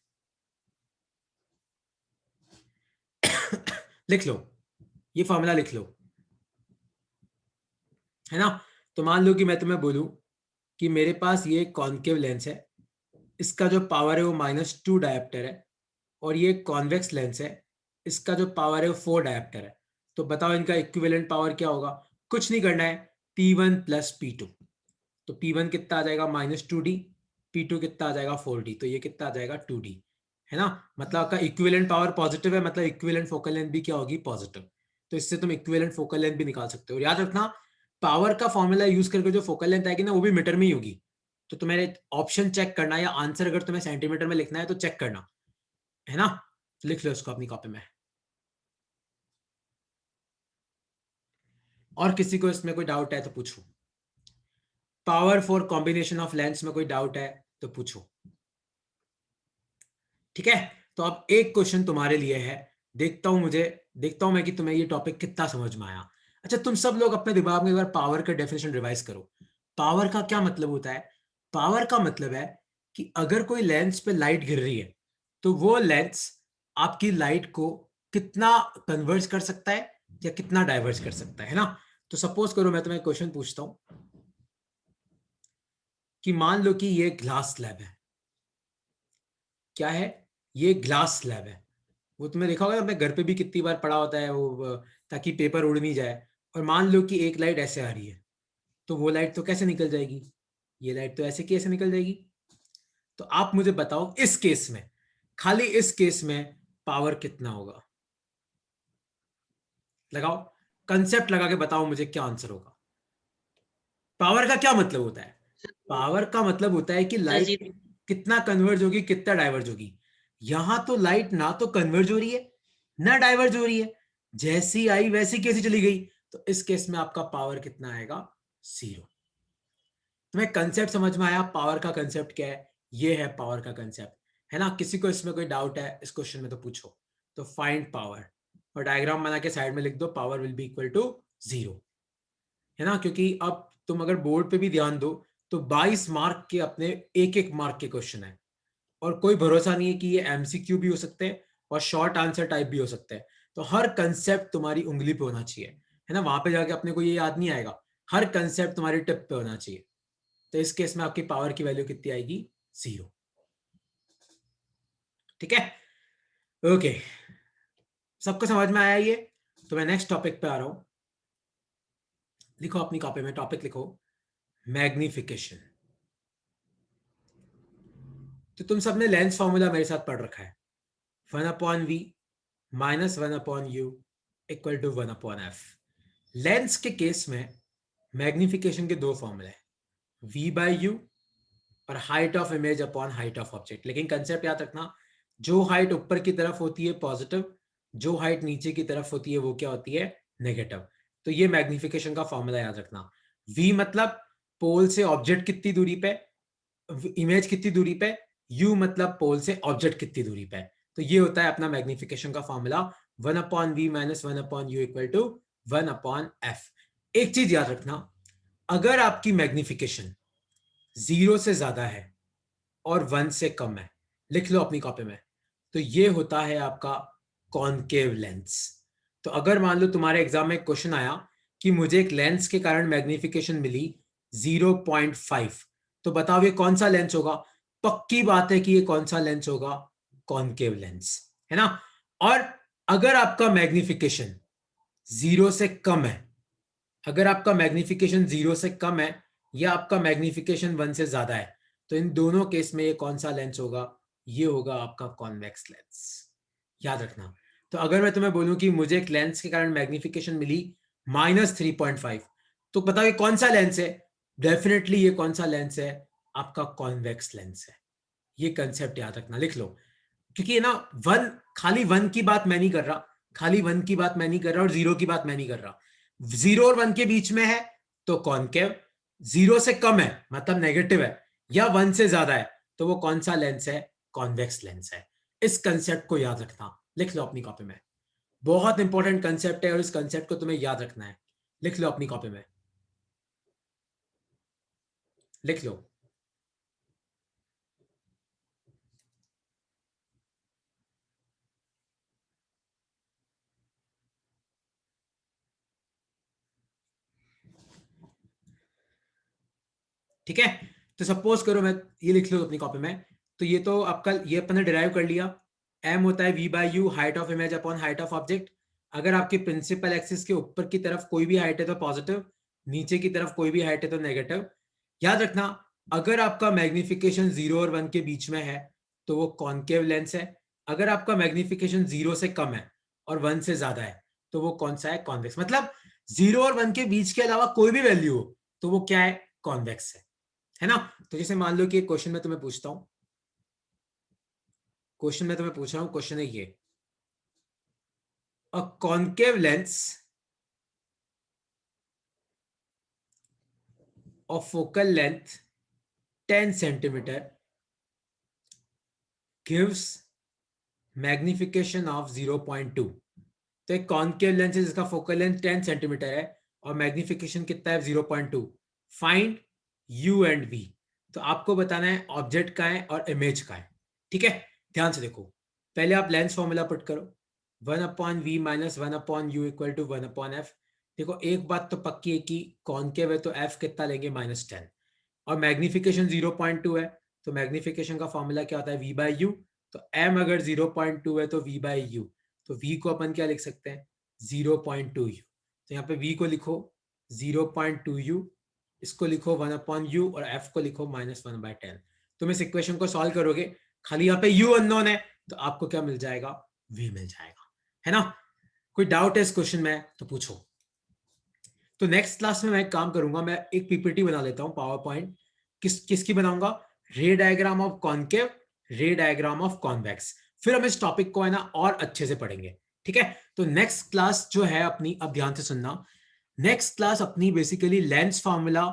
लिख लो, ये फॉर्मूला लिख लो, है ना? तो मान लो कि मैं तुम्हें बोलूं कि मेरे पास ये कॉन्केव लेंस है, इसका जो पावर है वो -2 डायोप्टर है, और ये कॉन्वेक्स लेंस है, इसका जो पावर है वो 4 डायोप्टर है। तो बताओ इनका इक्विवेलेंट पावर क्या होगा? कुछ नहीं करना है, P1 प्लस P2। तो P1 कितना आ जाएगा? -2D। P2 कितना आ जाएगा? 4D। तो ये कितना आ जाएगा? 2D, है ना? मतलब आपका इक्विवेलेंट पावर पॉजिटिव है, मतलब इक्विवेलेंट फोकल लेंथ भी क्या होगी? पॉजिटिव। तो इससे तुम इक्विवेलेंट फोकल लेंथ भी निकाल सकते हो। और याद रखना, पावर का फॉर्मूला यूज करके जो फोकल लेंथ आएगी ना, वो भी मीटर में ही होगी। तो तुम्हें ऑप्शन चेक करना, या आंसर अगर तुम्हें सेंटीमीटर में लिखना है तो चेक करना, है ना? तो लिख लो इसको अपनी कॉपी में। और किसी को इसमें कोई डाउट है तो पूछो। Power for combination of lens में कोई डाउट है तो पूछो, ठीक है? तो अब एक क्वेश्चन तुम्हारे लिए है, देखता हूं मैं कि तुम्हें ये टॉपिक कितना समझ में आया। अच्छा, तुम सब लोग अपने दिमाग में एक बार पावर का डेफिनेशन रिवाइज करो। पावर का क्या मतलब होता है? पावर का मतलब है कि अगर कोई लेंस पे लाइट गिर रही है, तो वो लेंस आपकी लाइट को कितना कन्वर्ज कर सकता है या कितना डाइवर्ज कर सकता है ना? तो सपोज करो मैं तुम्हें क्वेश्चन पूछता हूं कि मान लो कि ये ग्लास स्लैब है। क्या है? ये ग्लास स्लैब है। वो तुमने देखा होगा अपने घर पे भी कितनी बार पड़ा होता है वो, ताकि पेपर उड़ नहीं जाए। और मान लो कि एक लाइट ऐसे आ रही है, तो वो लाइट तो कैसे निकल जाएगी? ये लाइट तो ऐसे की ऐसे निकल जाएगी। तो आप मुझे बताओ इस केस में, खाली इस केस में पावर कितना होगा? लगाओ, कंसेप्ट लगा के बताओ मुझे क्या आंसर होगा। पावर का क्या मतलब होता है? पावर का मतलब होता है कि सर लाइट जी, कितना कन्वर्ज होगी, कितना डाइवर्ज होगी। यहां तो लाइट ना तो कन्वर्ज हो रही है ना डाइवर्ज हो रही है, जैसी आई वैसी कैसी चली गई। तो इस केस में आपका पावर कितना आएगा? 0। तुम्हें कंसेप्ट समझ में आया? पावर का कंसेप्ट क्या है? ये है पावर का कंसेप्ट, है ना? किसी को इसमें कोई डाउट है इस क्वेश्चन में तो पूछो। तो फाइंड पावर, और डायग्राम बना के साइड में लिख दो, power will be equal to 0, है ना? क्योंकि अब तुम अगर बोर्ड पे भी ध्यान दो तो 22 मार्क के अपने एक एक मार्क के क्वेश्चन है, और कोई भरोसा नहीं है कि ये एमसीक्यू भी हो सकते हैं और शॉर्ट आंसर टाइप भी हो सकते हैं। तो हर कंसेप्ट तुम्हारी उंगली पे होना चाहिए, है ना? वहां पे जाके अपने को ये याद नहीं आएगा, हर कंसेप्ट तुम्हारी टिप पे होना चाहिए। तो इस केस में आपकी पावर की वैल्यू कितनी आएगी? 0, ठीक है? ओके, सबको समझ में आया ये? तो मैं नेक्स्ट टॉपिक पे आ रहा हूं। लिखो अपनी कॉपी में, टॉपिक लिखो, मैग्निफिकेशन। तो तुम सबने लेंस फॉर्मूला मेरे साथ पढ़ रखा है, 1/v minus 1/u equal to 1/f। Lens के केस में मैग्निफिकेशन के दो फॉर्मूले हैं, v बाई यू और height of image upon height of object. लेकिन कंसेप्ट याद रखना, जो हाइट ऊपर की तरफ होती है पॉजिटिव, जो हाइट नीचे की तरफ होती है वो क्या होती है? नेगेटिव। तो ये मैग्निफिकेशन का फॉर्मूला याद रखना। v मतलब पोल से ऑब्जेक्ट कितनी दूरी पे, इमेज कितनी दूरी पे, u मतलब पोल से ऑब्जेक्ट कितनी दूरी पे। तो ये होता है अपना मैग्निफिकेशन का formula, 1/v minus 1/u equal to 1/f। एक चीज याद रखना, अगर आपकी मैग्निफिकेशन 0 से ज्यादा है और 1 से कम है, लिख लो अपनी कॉपी में। तो ये होता है आपका कॉनकेव लेंस। तो अगर मान लो तुम्हारे एग्जाम में क्वेश्चन आया कि मुझे एक लेंस के कारण मैग्निफिकेशन मिली 0.5, तो बताओ ये कौन सा लेंस होगा? पक्की बात है कि ये कौन सा लेंस होगा? कॉनकेव लेंस, है ना। और अगर आपका मैग्निफिकेशन 0 से कम है, अगर आपका मैग्निफिकेशन 0 से कम है या आपका मैग्निफिकेशन 1 से ज्यादा है, तो इन दोनों केस में ये कौन सा लेंस होगा? ये होगा आपका कॉन्वेक्स लेंस। याद रखना। तो अगर मैं तुम्हें बोलूं कि मुझे एक लेंस के कारण मैग्निफिकेशन मिली -3.5, तो बताओ कौन सा लेंस है? डेफिनेटली ये कौन सा लेंस है? आपका कॉन्वेक्स लेंस है। ये कंसेप्ट याद रखना, लिख लो। क्योंकि ये ना वन, खाली वन की बात मैं नहीं कर रहा, खाली वन की बात मैं नहीं कर रहा और जीरो की बात मैं नहीं कर रहा। 0 और 1 के बीच में है तो कॉनकेव, 0 से कम है मतलब नेगेटिव है, या 1 से ज्यादा है तो वो कौन सा लेंस है? कॉन्वेक्स लेंस है। इस कंसेप्ट को याद रखना, लिख लो अपनी कॉपी में। बहुत इंपॉर्टेंट कंसेप्ट है और इस कंसेप्ट को तुम्हें याद रखना है। लिख लो अपनी कॉपी में, लिख लो। ठीक है, तो सपोज करो मैं, ये लिख लो अपनी कॉपी में। तो ये तो आपका, ये अपन ने डिराइव कर लिया। एम होता है v by u, height of image upon height of object. अगर आपकी प्रिंसिपल एक्सिस के ऊपर की तरफ कोई भी हाइट है तो पॉजिटिव, नीचे की तरफ कोई भी हाइट है तो नेगेटिव। याद रखना, अगर आपका मैग्निफिकेशन 0 और 1 के बीच में है तो वो कॉनकेव लेंस है। अगर आपका मैग्निफिकेशन 0 से कम है और 1 से ज्यादा है तो वो कौन सा है? कॉन्वेक्स। मतलब 0 और 1 के बीच के अलावा कोई भी वैल्यू हो तो वो क्या है? कॉन्वेक्स है ना। तो जैसे मान लो कि एक क्वेश्चन मैं तुम्हें पूछता हूं, क्वेश्चन मैं तुम्हें पूछ रहा हूं, क्वेश्चन है ये, a concave lens of focal length 10 centimetre gives magnification of 0.2। तो एक कॉन्केव लेंस है जिसका फोकल लेंथ 10 सेंटीमीटर है और मैग्निफिकेशन कितना है? 0.2। Find u and v. तो आपको बताना है ऑब्जेक्ट का है और इमेज का है। ठीक है, ध्यान से देखो। पहले आप लेंस फॉर्मूला पुट करो, 1/v minus 1/u equal to 1/f। देखो एक बात तो पक्की है कि कॉन्केव है तो f कितना लेंगे? -10। और मैग्निफिकेशन 0.2 है तो मैग्निफिकेशन का फॉर्मूला क्या होता है? v by you. तो m अगर 0.2 है तो v बाई यू। तो v को अपन क्या लिख सकते हैं? 0.2u। तो यहाँ पे v को लिखो 0.2u, इसको लिखो 1/u और f को लिखो -1/10। तुम इस इक्वेशन को सॉल्व करोगे, खाली यहाँ पे u अननोन है तो आपको क्या मिल जाएगा? v मिल जाएगा, है ना। कोई डाउट है इस क्वेश्चन में तो पूछो। तो नेक्स्ट क्लास में मैं एक काम करूंगा, मैं एक पीपीटी बना लेता हूं पावर पॉइंट। किसकी बनाऊंगा? रे डायग्राम ऑफ कॉन्केव, रे डायग्राम ऑफ कॉन्वेक्स। फिर हम इस टॉपिक को है ना और अच्छे से पढ़ेंगे। ठीक है, तो नेक्स्ट क्लास जो है अपनी, अब ध्यान से सुनना, नेक्स्ट क्लास अपनी basically lens formula,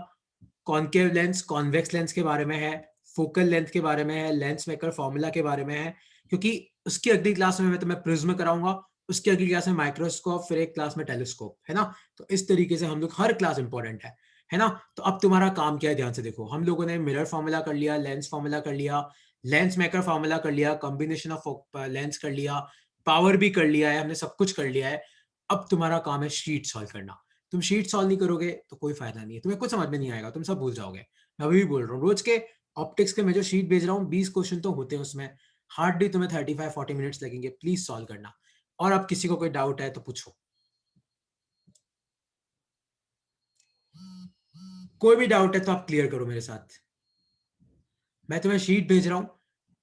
concave lens convex lens के बारे में है, फोकल लेंथ के बारे में है, लेंस मेकर फॉर्मूला के बारे में है। क्योंकि उसकी अगली क्लास में मैं तुम्हें प्रिज्म कराऊंगा, उसकी अगली क्लास में माइक्रोस्कोप, फिर एक क्लास में टेलीस्कोप, है ना। तो इस तरीके से हम लोग, हर क्लास इंपॉर्टेंट है ना। तो अब तुम्हारा काम क्या है? ध्यान से देखो, हम लोगों ने मिरर फॉर्मूला कर लिया, लेंस फॉर्मूला कर लिया, लेंस मेकर फॉर्मूला कर लिया, कॉम्बिनेशन ऑफ लेंस कर लिया, पावर भी कर लिया है, हमने सब कुछ कर लिया है। अब तुम्हारा काम है शीट सॉल्व करना। तुम शीट सॉल्व नहीं करोगे तो कोई फायदा नहीं है, तुम्हें कुछ समझ में नहीं आएगा, तुम सब भूल जाओगे। मैं अभी भी बोल रहा हूँ, रोज के ऑप्टिक्स के मैं जो शीट भेज रहा हूँ 20 क्वेश्चन तो होते हैं उसमें, हार्डली तुम्हें 35-40 मिनट्स लगेंगे, प्लीज सॉल्व करना। और अब किसी को कोई डाउट है तो पूछो, कोई भी डाउट है तो आप क्लियर करो मेरे साथ। मैं तुम्हें शीट भेज रहा हूँ,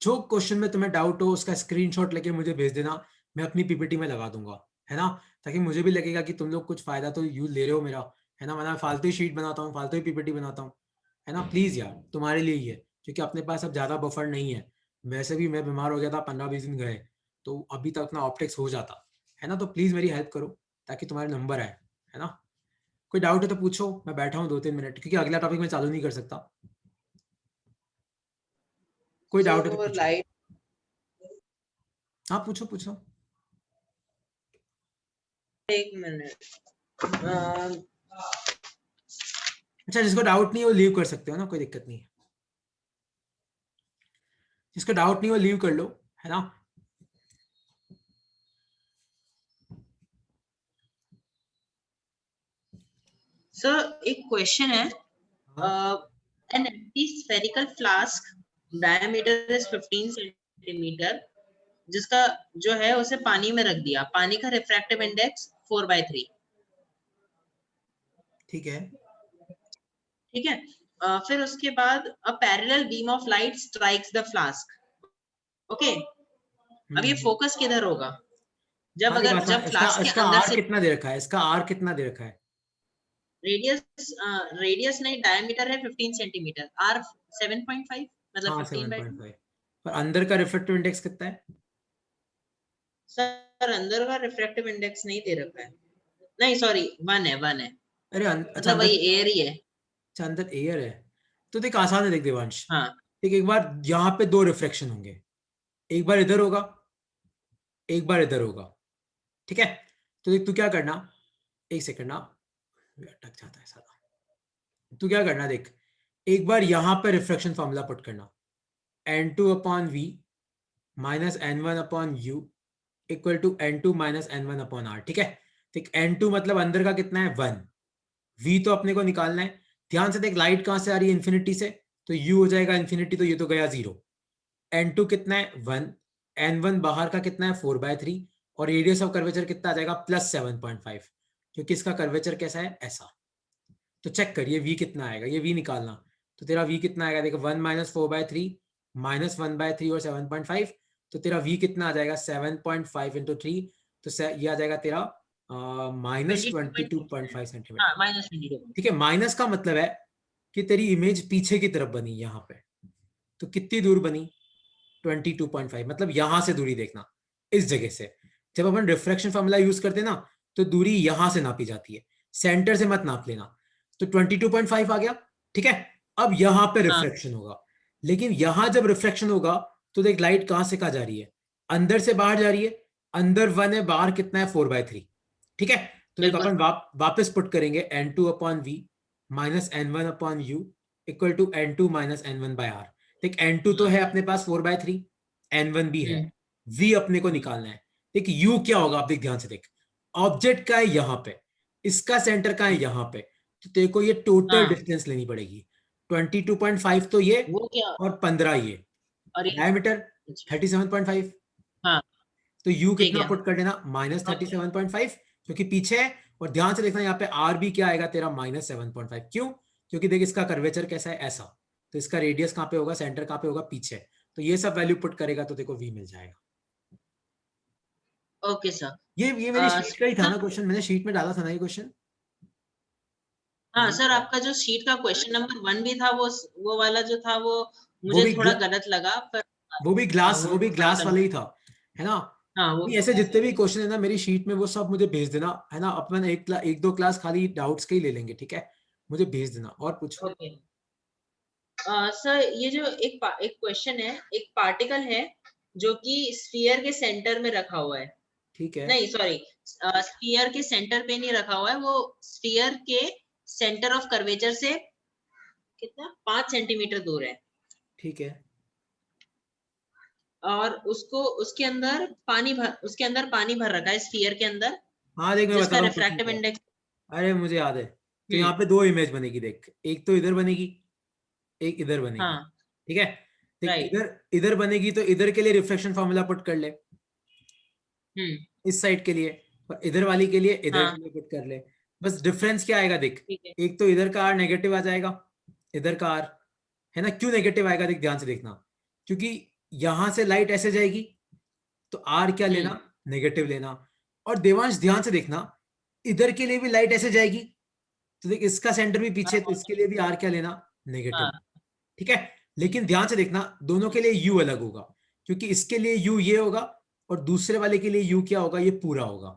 जो क्वेश्चन में तुम्हें डाउट हो उसका स्क्रीनशॉट लेके मुझे भेज देना, मैं अपनी पीपीटी में लगा दूंगा, है ना। ताकि मुझे भी लगेगा कि तुम लोग कुछ फायदा तो यूज ले रहे हो मेरा, है ना। मैं फालतू ही शीट बनाता हूँ, फालतू ही पीपीटी बनाता हूँ, है ना। प्लीज यार, तुम्हारे लिए ही है, क्योंकि अपने पास अब ज्यादा बफर नहीं है। वैसे भी मैं बीमार हो गया था, 15-20 दिन गए, तो अभी तक अपना ऑप्टिक्स हो जाता, है ना। तो प्लीज मेरी हेल्प करो ताकि तुम्हारे नंबर आए, है ना। कोई डाउट है तो पूछो, मैं बैठा हूँ 2-3 मिनट, क्योंकि अगला टॉपिक मैं चालू नहीं कर सकता। कोई डाउट है तो जो पूछो। लाइट, हाँ पूछो पूछो। एक मिनट, अच्छा, जिसको डाउट नहीं है वो लीव कर सकते हो ना, कोई दिक्कत नहीं है। जिसका डाउट नहीं हो लीव कर लो, है ना। सर एक क्वेश्चन है, हाँ, an empty spherical flask diameter is 15 centimetre, जिसका जो है उसे पानी में रख दिया, पानी का रिफ्रैक्टिव इंडेक्स 4/3, ठीक है। ठीक है। फिर उसके बाद a parallel beam of light strikes the flask, okay. अब ये फोकस किधर होगा, जब हाँ देखो अगर आसान, जब इसका फ्लास्क के इसका अंदर आर से कितना दे रखा है, इसका आर कितना दे रखा है? रेडियस नहीं, डायमीटर है 15 सेंटीमीटर, आर 7.5, मतलब हाँ 15/2। 7.5, पर अंदर का रिफ्रैक्टिव इंडेक्स कितना है? सर अंदर का रिफ्रैक्टिव इंडेक्स नहीं दे रखा है, नहीं सॉरी 1 है, 1 है, अरे अच्छा मतलब अंदर, वही एयर ही है। अच्छा अंदर एयर है। तो देख आसान है, देख देवांश, हाँ देख एक बार यहाँ पे दो रिफ्लेक्शन होंगे, एक बार इधर होगा, एक बार इधर होगा, ठीक है। तो देख तू क्या करना, एक सेकंड ना, अटक जाता है सारा। तू क्या करना देख, एक बार यहाँ पे रिफ्लेक्शन फॉर्मूला पुट करना, n2/v minus n1/u equal to n2 minus n1/r, ठीक है। देख n2 मतलब अंदर का कितना है 1, v तो अपने को निकालना है। ध्यान से देख लाइट कहां से आ रही है, इन्फिनिटी से, तो u हो जाएगा इन्फिनिटी, तो ये तो गया 0। n2 कितना है 1, n1 बाहर का कितना है 4/3, और रेडियस ऑफ कर्वेचर कितना आ जाएगा +7.5, क्योंकि इसका कर्वेचर कैसा है ऐसा। तो चेक कर ये v कितना आएगा, ये v निकालना। तो तेरा v कितना आएगा, देखो 1 माइनस 4/3 माइनस 1/3 और 7.5, तो तेरा v कितना आ जाएगा 7.5 इंटू 3, तो ये आ जाएगा तेरा -22.5 सेंटीमीटर। हाँ -22। ठीक है, माइनस का मतलब है कि तेरी इमेज पीछे की तरफ बनी यहाँ पे, तो कितनी दूर बनी 22.5, मतलब यहां से दूरी देखना, इस जगह से। जब अपन रिफ्रैक्शन फॉर्मूला यूज करते हैं ना, तो दूरी यहां से नापी जाती है, सेंटर से मत नाप लेना। तो 22.5 आ गया, ठीक है। अब यहां पे हाँ रिफ्रैक्शन होगा, लेकिन यहां जब रिफ्रैक्शन होगा तो देख लाइट कहां से कहां जा रही है, अंदर से बाहर जा रही है। अंदर 1 है, बाहर कितना है 4/3, ठीक है। तो देख बिल्कुल। अपन वापस पुट करेंगे n2/v minus n1/u equal to n2 minus n1/r। देख n2 तो है अपने पास 4/3, n1 भी है, v अपने को निकालना है। देख u क्या होगा, आप देख ध्यान से देख, ऑब्जेक्ट का है यहां पे, इसका सेंटर का है यहां पे, तो तेरे को ये टोटल हाँ डिस्टेंस लेनी पड़ेगी। 22.5 तो ये, वो क्या, और 15 ये, और ये डायमीटर 37.5। हाँ तो u ठीक कितना है। पुट कर देना -37.5, क्योंकि पीछे है। और ध्यान से देखना यहाँ पे r भी क्या आएगा तेरा -7.5, क्यों? क्योंकि देख इसका कर्वेचर कैसा है ऐसा, तो इसका रेडियस कहाँ पे होगा, सेंटर कहाँ पे होगा पीछे। तो ये सब वैल्यू पुट करेगा तो देखो v मिल जाएगा। Okay sir. ये मेरी शीट का ही था ना क्वेश्चन, मैंने शीट में डाला था ना ये क्वेश्चन। हाँ सर, आपका जो शीट का क्वेश्चन नंबर 1 भी था, वो वाला जो था वो वो मुझे भी थोड़ा गलत लगा, पर वो भी थोड़ा ग्लास वाला ही था, है ना। हाँ वो नहीं, ऐसे जितने भी क्वेश्चन है ना मेरी शीट में, वो सब मुझे भेज देना, है ना। अपन एक दो क्लास खाली डाउट्स के ही ले लेंगे, ठीक है। मुझे भेज देना, और पूछ। ओके। सर ये जो एक क्वेश्चन है, एक पार्टिकल है जो कि स्फीयर के सेंटर में रखा हुआ है, ठीक है, नहीं सॉरी, स्फीयर के सेंटर पे नहीं रखा हुआ है, वो स्फीयर के सेंटर ऑफ कर्वेचर से कितना 5 सेंटीमीटर दूर है, ठीक है। और उसको उसके अंदर पानी भर रखा है स्फीयर के अंदर, हाँ देख मैं जिसका बताता हूँ क्वेश्चन रिफ्रैक्टिव क्या है। इंडेक्स। अरे मुझे याद है, तो हम्म। यहाँ पे दो इमेज बनेगी देख, एक तो इधर बनेगी, एक इधर बनेगी, हाँ ठीक है। देख राइट। इधर इधर बनेगी, तो इधर के लिए रिफ्लेक्शन फॉर्मूला पुट कर ले हम्म। इस साइड के लिए, और इधर वाली के लिए इधर हाँ के लिए पुट कर ले। बस डिफरेंस क्या आएगा देख, ठीक है। एक तो इधर का आर नेगेटिव आ जाएगा, इधर का आर, है ना। क्यों नेगेटिव आएगा देख ध्यान से देखना, क्योंकि यहां से लाइट ऐसे जाएगी, तो आर क्या हम्म। लेना, नेगेटिव लेना। और देवांश ध्यान से देखना, इधर के लिए भी लाइट ऐसे जाएगी, तो देख इसका सेंटर भी पीछे, तो इसके लिए भी आर क्या लेना, नेगेटिव, हाँ ठीक है। लेकिन ध्यान से देखना दोनों के लिए यू अलग होगा, क्योंकि इसके लिए यू ये होगा, और दूसरे वाले के लिए यू क्या होगा, ये पूरा होगा।